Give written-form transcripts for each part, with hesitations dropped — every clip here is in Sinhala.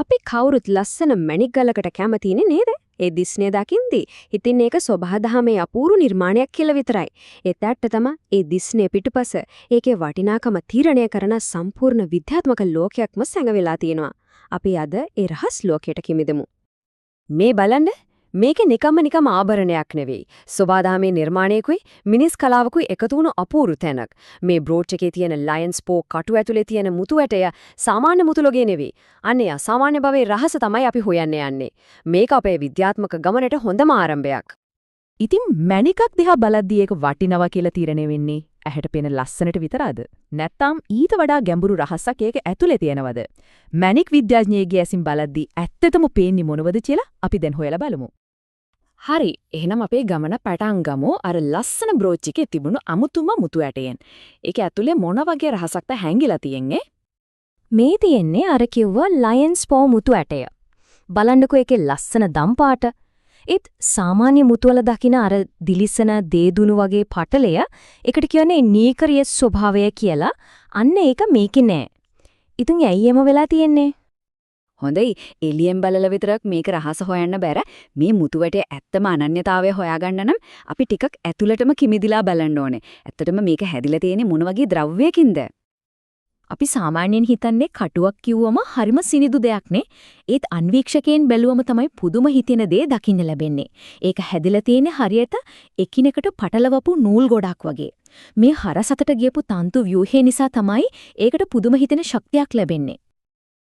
අපි කවුරුත් ලස්සන මැණික් ගලකට කැමතිනේ නේද? ඒ දිස්නේ දකින්දී. ඉතින් ඒක සබහාදහමේ අපූර්ව නිර්මාණයක් කියලා විතරයි. ඒත් ඇත්ත තමයි ඒ දිස්නේ පිටුපස ඒකේ වටිනාකම තීරණය කරන සම්පූර්ණ විද්‍යාත්මක ලෝකයක්ම සැඟවිලා තියෙනවා. අපි අද ඒ රහස් ලෝකයට කිමිදමු. මේ බලන්න මේක නිකම්ම ආභරණයක් නෙවෙයි. සබහාදහමේ නිර්මාණයකුයි මිනිස් කලාවකුයි එකතු වුණු අපූර්ව තැනක්. මේ බ්‍රෝච් එකේ තියෙන ලයන්ස් පෝ කටු ඇතුලේ තියෙන මුතු ඇටය සාමාන්‍ය මුතු ලෝකේ නෙවෙයි. අනේ අසාමාන්‍ය භවයේ රහස තමයි අපි හොයන්න යන්නේ. මේක අපේ විද්‍යාත්මක ගමනට හොඳම ආරම්භයක්. ඉතින් මැණිකක් දිහා බලද්දී ඒක වටිනවා කියලා තීරණය වෙන්නේ ඇහැට පෙනෙන ලස්සනට විතරද? නැත්නම් ඊට වඩා ගැඹුරු රහසක් ඒක ඇතුලේ තියෙනවද? මැණික් විද්‍යාඥයෙක්ගේ ඇසින් බලද්දී ඇත්තටම පේන්නේ මොනවද කියලා අපි දැන් හොයලා බලමු. හරි, එහෙනම් අපේ ගමන පටන් ගමු අර ලස්සන බ්‍රෝච් එකේ තිබුණු අමුතුම මුතු ඇටයෙන්. ඒක ඇතුලේ මොන වගේ රහසක්ද හැංගිලා තියෙන්නේ? මේ තියෙන්නේ අර කිව්ව ලයන්ස් පෝ මුතු ඇටය. බලන්නකෝ ඒකේ ලස්සන දම් පාට. ඒත් සාමාන්‍ය මුතු වල දකින අර දිලිසන දේදුණු වගේ පටලය ඒකට කියන්නේ නීකරිය ස්වභාවය කියලා. අන්න ඒක මේකේ නෑ. ඉතින් ඇයි එම වෙලා තියෙන්නේ? හොඳයි, එළියෙන් බලලා විතරක් මේක රහස හොයන්න බැර. මේ මුතු වැටේ ඇත්තම අනන්‍යතාවය හොයාගන්න නම් අපි ටිකක් ඇතුළටම කිමිදිලා බලන්න ඕනේ. ඇත්තටම මේක හැදිලා තියෙන්නේ මොන වගේ ද්‍රව්‍යයකින්ද? අපි සාමාන්‍යයෙන් හිතන්නේ කටුවක් කිව්වම හරිම සිනිදු දෙයක්නේ. ඒත් අන්වීක්ෂකයන් බැලුවම තමයි පුදුම හිතෙන දේ දකින්න ලැබෙන්නේ. ඒක හැදිලා තියෙන්නේ හරියට එකිනෙකට පටලවපු නූල් ගොඩක් වගේ. මේ හරසතට ගියපු තන්තු ව්‍යුහය නිසා තමයි ඒකට පුදුම හිතෙන ශක්තියක් ලැබෙන්නේ.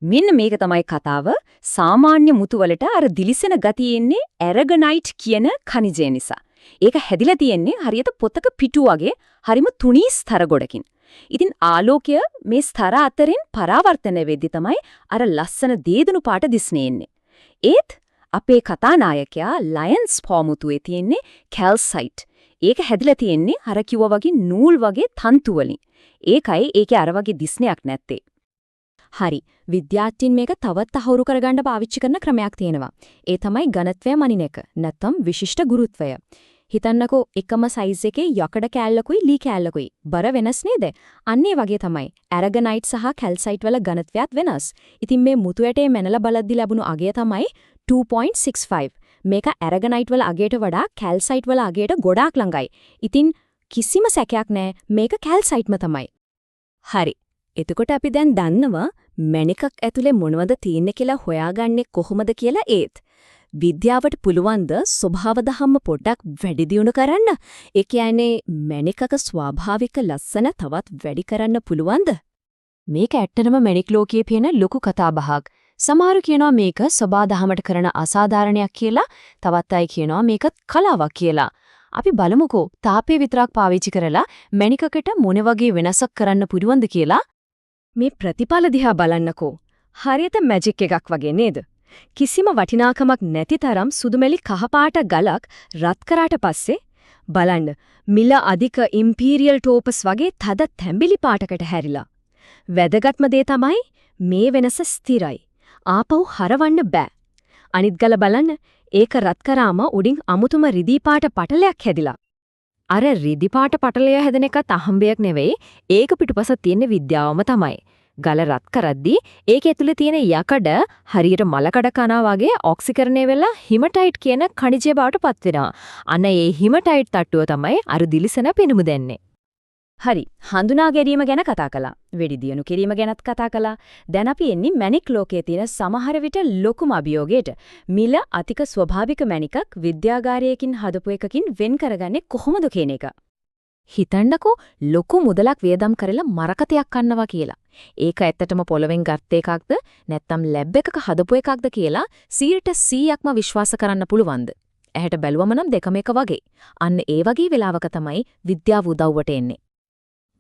මෙන්න මේක තමයි කතාව. සාමාන්‍ය මුතු වලට අර දිලිසෙන ගතිය එන්නේ ඇරගනයිට් කියන ඛනිජය නිසා. ඒක හැදිලා තියෙන්නේ හරියට පොතක පිටු වගේ හරිම තුනී ස්තර ගොඩකින්. ඉතින් ආලෝකය මේ ස්තර අතරින් පරාවර්තන වෙද්දි තමයි අර ලස්සන දේදුණු පාට දිස්නේ එන්නේ. ඒත් අපේ කතානායකයා ලයන්ස් පොමුතුවේ තියෙන්නේ කැල්සයිට්. ඒක හැදිලා තියෙන්නේ අර කිව්වා වගේ නූල් වගේ තන්තු වලින්. ඒකයි ඒකේ අර වගේ දිස්නයක් නැත්තේ. හරි. විද්‍යාඥයින් මේක තවත් අහුරු කරගන්න පාවිච්චි කරන ක්‍රමයක් තියෙනවා. ඒ තමයි ඝනත්වය මනින එක. නැත්නම් විශිෂ්ට ගුරුත්වය. හිතන්නකෝ එකම සයිස් එකේ යකඩ කෑල්ලකුයි ලී කෑල්ලකුයි බර වෙනස් නේද? අන්න ඒ වගේ තමයි. ඇරගනයිට් සහ කැල්සයිට් වල ඝනත්වයත් වෙනස්. ඉතින් මේ මුතු ඇටේ මැනලා බලද්දි ලැබුණු අගය තමයි 2.65. මේක ඇරගනයිට් වල අගයට වඩා කැල්සයිට් වල අගයට ගොඩාක් ළඟයි. ඉතින් කිසිම සැකයක් නැහැ මේක කැල්සයිට්ම තමයි. හරි. එතකොට අපි දැන් දන්නවා මැණිකක් ඇතුලේ මොනවද තියෙන්නේ කියලා හොයාගන්නේ කොහොමද කියලා. ඒත් විද්‍යාවට පුළුවන් ද ස්වභාව දහම පොඩ්ඩක් වැඩි දියුණු කරන්න? ඒ කියන්නේ මැණිකක ස්වාභාවික ලස්සන තවත් වැඩි කරන්න පුළුවන්ද? මේක ඇත්තටම මැණික් ලෝකයේ පේන ලොකු කතාබහක්. සමහරු කියනවා මේක සබා දහමට කරන අසාධාරණයක් කියලා, තවත් අය කියනවා මේක කලාවක් කියලා. අපි බලමුකෝ තාපේ විතරක් පාවිච්චි කරලා මැණිකකට මොන වගේ වෙනසක් කරන්න පුළුවන්ද කියලා. මේ ප්‍රතිඵල දිහා බලන්නකෝ. හරියට මැජික් එකක් වගේ නේද? කිසිම වටිනාකමක් නැති තරම් සුදුමැලි කහපාට ගලක් රත් කරාට පස්සේ බලන්න මිල අධික ඉම්පීරියල් ටෝපස් වගේ තද තැඹිලි පාටකට හැරිලා. වැදගත්ම දේ තමයි මේ වෙනස ස්ථිරයි. ආපහු හරවන්න බෑ. අනිත් ගල බලන්න ඒක රත් කරාම උඩින් අමුතුම රිදී පාට පටලයක් හැදිලා. අර රිදී පාට පටලය හැදෙන එකත් අහම්බයක් නෙවෙයි. ඒක පිටුපස තියෙන විද්‍යාවම තමයි. ගල රත් කරද්දී ඒක ඇතුලේ තියෙන යකඩ හරියට මලකඩ කනවා වගේ ඔක්සිකරණය වෙලා හිමටයිට් කියන ඛනිජය බවට පත් වෙනවා. අන්න ඒ හිමටයිට් තට්ටුව තමයි අර දිලිසෙන පෙනුම දෙන්නේ. හරි, හඳුනා ගැනීම ගැන කතා කළා. වෙඩි දියුණු කිරීම ගැනත් කතා කළා. දැන් අපි එන්නේ මැණික් ලෝකයේ තියෙන සමහර විට ලොකුම අභියෝගයට. මිල අතික ස්වභාවික මැණිකක් විද්‍යාගාරයකින් හදපු එකකින් වෙන් කරගන්නේ කොහොමද කියන එක. හිතන්නකෝ ලොකු මුදලක් වියදම් කරලා මරකතයක් කන්නවා කියලා. ඒක ඇත්තටම පොළවෙන් ගත්ත එකක්ද නැත්නම් ලැබ් එකක හදපු එකක්ද කියලා 100%ක්ම විශ්වාස කරන්න පුළුවන්ද? ඇහැට බැලුවම නම් දෙකම එක වගේ. අන්න ඒ වගේ වෙලාවක තමයි විද්‍යාව උදව්වට එන්නේ.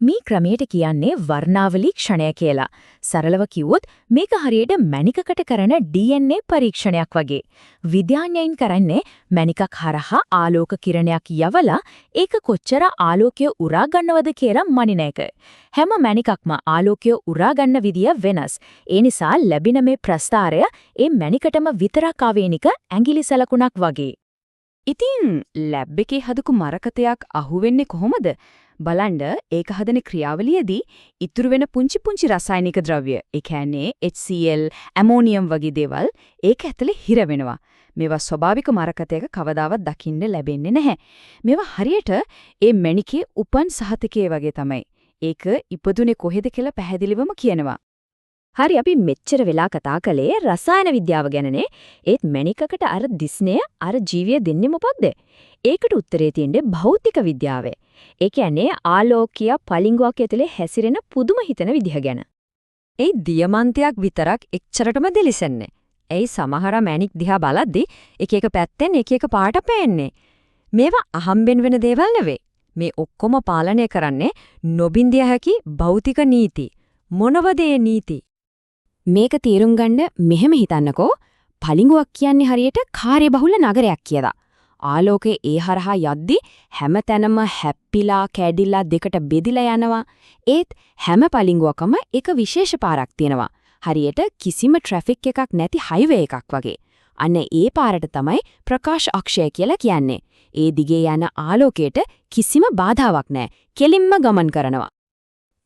මේ ක්‍රමයට කියන්නේ වර්ණාවලි ක්ෂණය කියලා. සරලව කිව්වොත් මේක හරියට මැණිකකට කරන DNA පරීක්ෂණයක් වගේ. විද්‍යාඥයින් කරන්නේ මැණිකක් හරහා ආලෝක කිරණයක් යවලා ඒක කොච්චර ආලෝකය උරා ගන්නවද කියලා මනින එක. හැම මැණිකක්ම ආලෝකය උරා ගන්න විදිය වෙනස්. ඒ නිසා ලැබෙන මේ ප්‍රස්තාරය ඒ මැණිකටම විතරක් ආවේනික ඇඟිලි සලකුණක් වගේ. ඉතින් ලැබ් එකේ හදපු මරකතයක් අහුවෙන්නේ කොහොමද? බලන්න ඒක හදන ක්‍රියාවලියේදී ඉතුරු වෙන පුංචි පුංචි රසායනික ද්‍රව්‍ය, ඒ කියන්නේ HCl, ඇමෝනියම් වගේ දේවල් ඒක ඇතුලේ හිර වෙනවා. මේවා ස්වභාවික මරකතයක කවදාවත් දකින්න ලැබෙන්නේ නැහැ. මේවා හරියට ඒ මැණිකේ උපන් සහතිකයේ වගේ තමයි. ඒක ඉපදුනේ කොහෙද කියලා පැහැදිලිවම කියනවා. හරි අපි මෙච්චර වෙලා කතා කළේ රසායන විද්‍යාව ගැනනේ. ඒත් මැණිකකට අර දිස්නය අර ජීවිය දෙන්නේ මොකක්ද? ඒකට උත්තරේ තියෙන්නේ භෞතික විද්‍යාවේ. ඒ කියන්නේ ආලෝකීය පලිංගුවක් ඇතුලේ හැසිරෙන පුදුම හිතන විදිහ ගැන. ඒ දියමන්තයක් විතරක් එච්චරටම දෙලිසන්නේ. ඒ සමහර මැණික් දිහා බලද්දි එක එක පැත්තෙන් එක එක පාට පේන්නේ. මේවා අහම්බෙන් වෙන දේවල් නෙවෙයි. මේ ඔක්කොම පාලනය කරන්නේ නොබින්දිය හැකි භෞතික නීති. මොනවද ඒ නීති? මේක තේරුම් ගන්න මෙහෙම හිතන්නකෝ. පලිඟුවක් කියන්නේ හරියට කාර්යබහුල නගරයක් කියලා. ආලෝකයේ ඒ හරහා යද්දි හැමතැනම හැප්පිලා කැඩිලා දෙකට බෙදිලා යනවා. ඒත් හැම පලිඟුවකම එක විශේෂ පාරක් තියෙනවා. හරියට කිසිම ට්‍රැෆික් එකක් නැති හයිවේ එකක් වගේ. අන්න ඒ පාරට තමයි ප්‍රකාශ අක්ෂය කියලා කියන්නේ. ඒ දිගේ යන ආලෝකයට කිසිම බාධාවක් නැහැ. කෙලින්ම ගමන් කරනවා.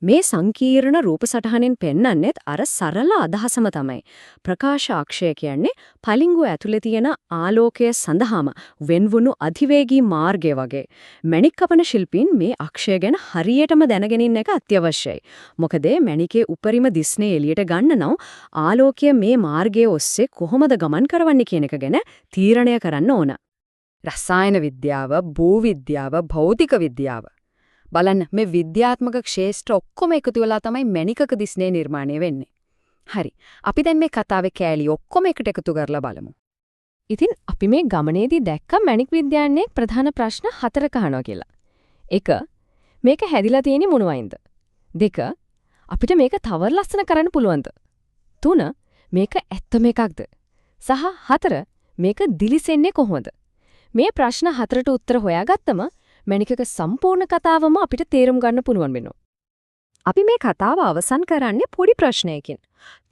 මේ සංකීර්ණ රූප සටහනෙන් පෙන්වන්නේත් අර සරල අදහසම තමයි. ප්‍රකාශ අක්ෂය කියන්නේ පලිඟුව ඇතුලේ තියෙන ආලෝකය සඳහාම වෙන්වුණු අධිවේගී මාර්ගය වගේ. මැණික් කපන ශිල්පීන් මේ අක්ෂය ගැන හරියටම දැනගෙන ඉන්න එක අත්‍යවශ්‍යයි. මොකද මැණිකේ උපරිම දිස්නේ එළියට ගන්න නම් ආලෝකය මේ මාර්ගයේ ඔස්සේ කොහොමද ගමන් කරවන්නේ කියන එක ගැන තීරණය කරන්න ඕන. රසායන විද්‍යාව, භූවිද්‍යාව, භෞතික විද්‍යාව බලන්න මේ විද්‍යාත්මක ක්ෂේත්‍ර ඔක්කොම එකතු වෙලා තමයි මැණිකක දිස්නේ නිර්මාණය වෙන්නේ. හරි. අපි දැන් මේ කතාවේ කෑලි ඔක්කොම එකට එකතු කරලා බලමු. ඉතින් අපි මේ ගමනේදී දැක්ක මැණික් විද්‍යාඥයෙක් ප්‍රධාන ප්‍රශ්න 4ක අහනවා කියලා. 1. මේක හැදිලා තියෙන්නේ මොනවයින්ද? 2. අපිට මේක තව ලස්සන කරන්න පුළුවන්ද? 3. මේක ඇත්තම එකක්ද? සහ 4. මේක දිලිසෙන්නේ කොහොමද? මේ ප්‍රශ්න 4ට උත්තර හොයාගත්තම මැණිකක සම්පූර්ණ කතාවම අපිට තේරුම් ගන්න පුළුවන් වෙනවා. අපි මේ කතාව අවසන් කරන්නේ පොඩි ප්‍රශ්නයකින්.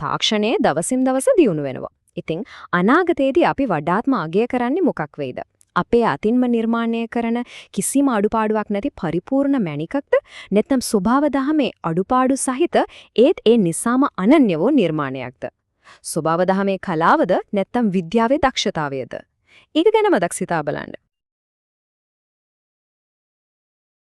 තාක්ෂණයේ දවසින් දවස දියුණු වෙනවා. ඉතින් අනාගතයේදී අපි වඩාත්ම අගය කරන්නේ මොකක් වෙයිද? අපේ අතින්ම නිර්මාණය කරන කිසිම අඩුපාඩුවක් නැති පරිපූර්ණ මැණිකක්ද? නැත්නම් ස්වභාව දහමේ අඩුපාඩු සහිත ඒත් ඒ නිසාම අනන්‍ය වූ නිර්මාණයක්ද? ස්වභාව දහමේ කලාවද නැත්නම් විද්‍යාවේ දක්ෂතාවයද? ඒක ගැන මතක් සිතා බලන්න.